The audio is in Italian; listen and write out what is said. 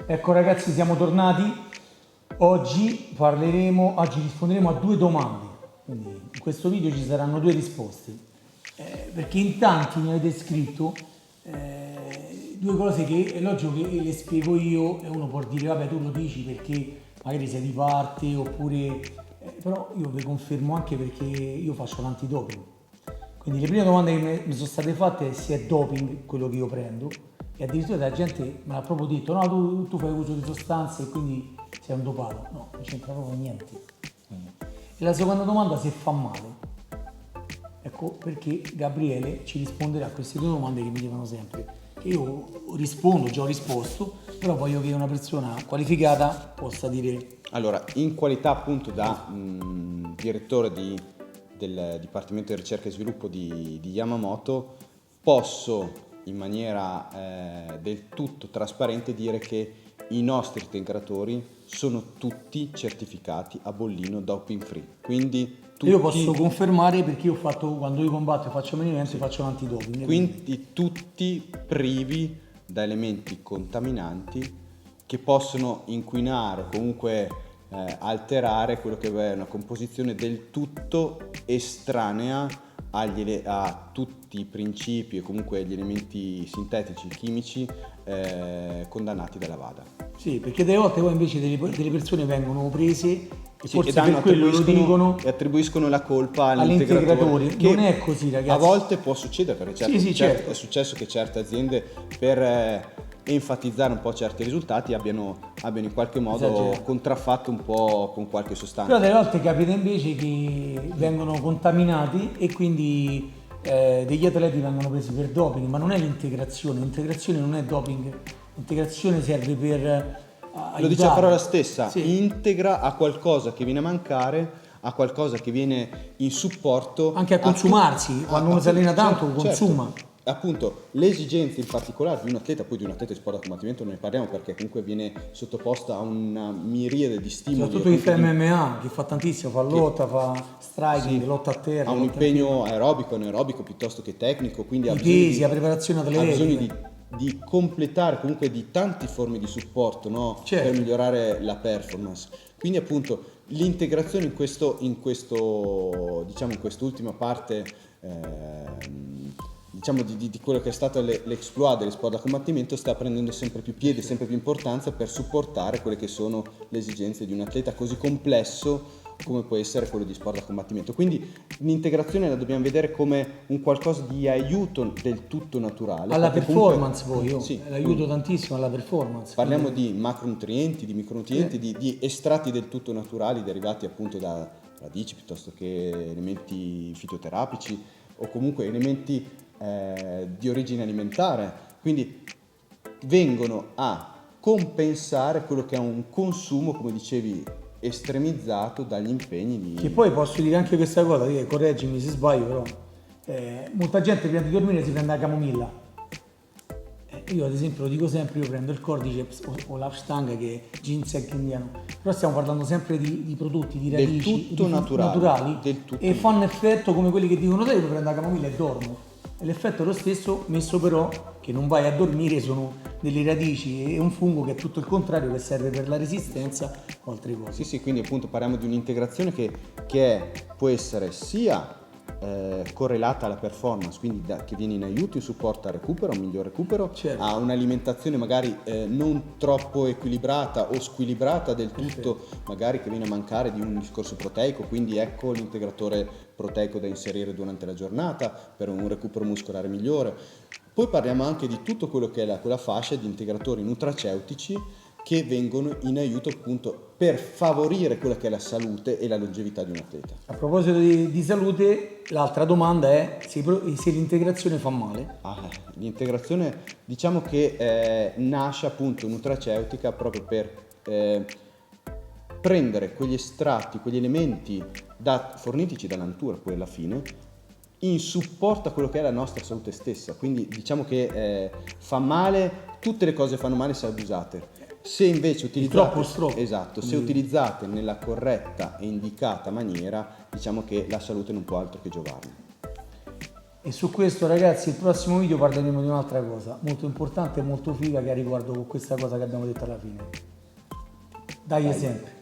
Ecco ragazzi, siamo tornati. Oggi risponderemo a due domande. Quindi in questo video ci saranno due risposte. Perché in tanti mi avete scritto due cose che è logico che le spiego io e uno può dire vabbè tu lo dici perché magari sei di parte oppure... però io vi confermo anche perché io faccio l'antidoping. Quindi le prime domande che mi sono state fatte è se è doping quello che io prendo. E addirittura la gente mi ha proprio detto no, tu fai uso di sostanze e quindi sei un dopato. No, non c'entra proprio niente. E la seconda domanda, se fa male. Ecco perché Gabriele ci risponderà a queste due domande che mi dicono sempre. Che io rispondo, già ho risposto, però voglio che una persona qualificata possa dire... Allora, in qualità appunto da direttore del Dipartimento di Ricerca e Sviluppo di Yamamoto, posso in maniera del tutto trasparente dire che i nostri integratori sono tutti certificati a bollino doping free. Quindi tutti, io posso confermare perché io ho fatto, quando io combatto e faccio main event, faccio l'antidoping. Quindi tutti privi da elementi contaminanti che possono inquinare o comunque alterare quello che è una composizione del tutto estranea a tutti i principi e comunque gli elementi sintetici chimici condannati dalla WADA. Sì, perché delle volte poi invece delle persone vengono prese e forse e per quello lo dicono e attribuiscono la colpa all'integratore. Non è così, ragazzi. A volte può succedere, perché certo. È successo che certe aziende per enfatizzare un po' certi risultati abbiano in qualche modo contraffatto un po' con qualche sostanza. Però delle volte capita invece che vengono contaminati e quindi degli atleti vengono presi per doping, ma non è l'integrazione non è doping, l'integrazione serve per aiutare. Lo dice la parola stessa, sì. Integra a qualcosa che viene a mancare, a qualcosa che viene in supporto. Anche a consumarsi, quando uno si allena tanto consuma. Certo. Appunto, le esigenze in particolare di un atleta, poi di un atleta di sport da combattimento non ne parliamo perché comunque viene sottoposta a una miriade di stimoli. Soprattutto chi fa MMA, che fa tantissimo, fa lotta, fa striking, lotta a terra. Ha un impegno aerobico, anaerobico piuttosto che tecnico, quindi ha pesi, la preparazione atletica. Ha bisogno di completare comunque di tante forme di supporto, no? Certo. Per migliorare la performance. Quindi appunto l'integrazione in quest'ultima parte di quello che è stato l'exploit degli sport da combattimento sta prendendo sempre più piede, sempre più importanza per supportare quelle che sono le esigenze di un atleta così complesso come può essere quello di sport da combattimento. Quindi l'integrazione la dobbiamo vedere come un qualcosa di aiuto del tutto naturale. Alla performance comunque, sì, l'aiuto tantissimo alla performance. Parliamo di macronutrienti, di micronutrienti, di estratti del tutto naturali derivati appunto da radici piuttosto che elementi fitoterapici o comunque elementi di origine alimentare, quindi vengono a compensare quello che è un consumo, come dicevi, estremizzato dagli impegni Che poi posso dire anche questa cosa, correggimi se sbaglio, però molta gente prima di dormire si prende la camomilla. Io ad esempio lo dico sempre, io prendo il cordyceps o l'Ashtanga che è ginseng indiano, però stiamo parlando sempre di prodotti, di radici del tutto naturali del tutto e fanno effetto come quelli che dicono te, io prendo la camomilla e dormo. E l'effetto è lo stesso, messo però che non vai a dormire, sono delle radici e un fungo che è tutto il contrario, che serve per la resistenza o altre cose. Sì, quindi appunto parliamo di un'integrazione che può essere sia correlata alla performance, quindi che viene in aiuto, in supporto al recupero, a un miglior recupero, certo. A un'alimentazione magari non troppo equilibrata o squilibrata del tutto, magari che viene a mancare di un discorso proteico, quindi ecco l'integratore proteico da inserire durante la giornata per un recupero muscolare migliore. Poi parliamo anche di tutto quello che è quella fascia di integratori nutraceutici che vengono in aiuto appunto per favorire quella che è la salute e la longevità di un atleta. A proposito di salute, l'altra domanda è se l'integrazione fa male. L'integrazione diciamo che nasce appunto nutraceutica proprio per prendere quegli estratti, quegli elementi fornitici dalla natura poi alla fine, in supporto a quello che è la nostra salute stessa. Quindi diciamo che fa male, tutte le cose fanno male se abusate. Se invece utilizzate, se utilizzate nella corretta e indicata maniera, diciamo che la salute non può altro che giovarne. E su questo, ragazzi, il prossimo video parleremo di un'altra cosa molto importante e molto figa che ha riguardo con questa cosa che abbiamo detto alla fine. Dai sempre.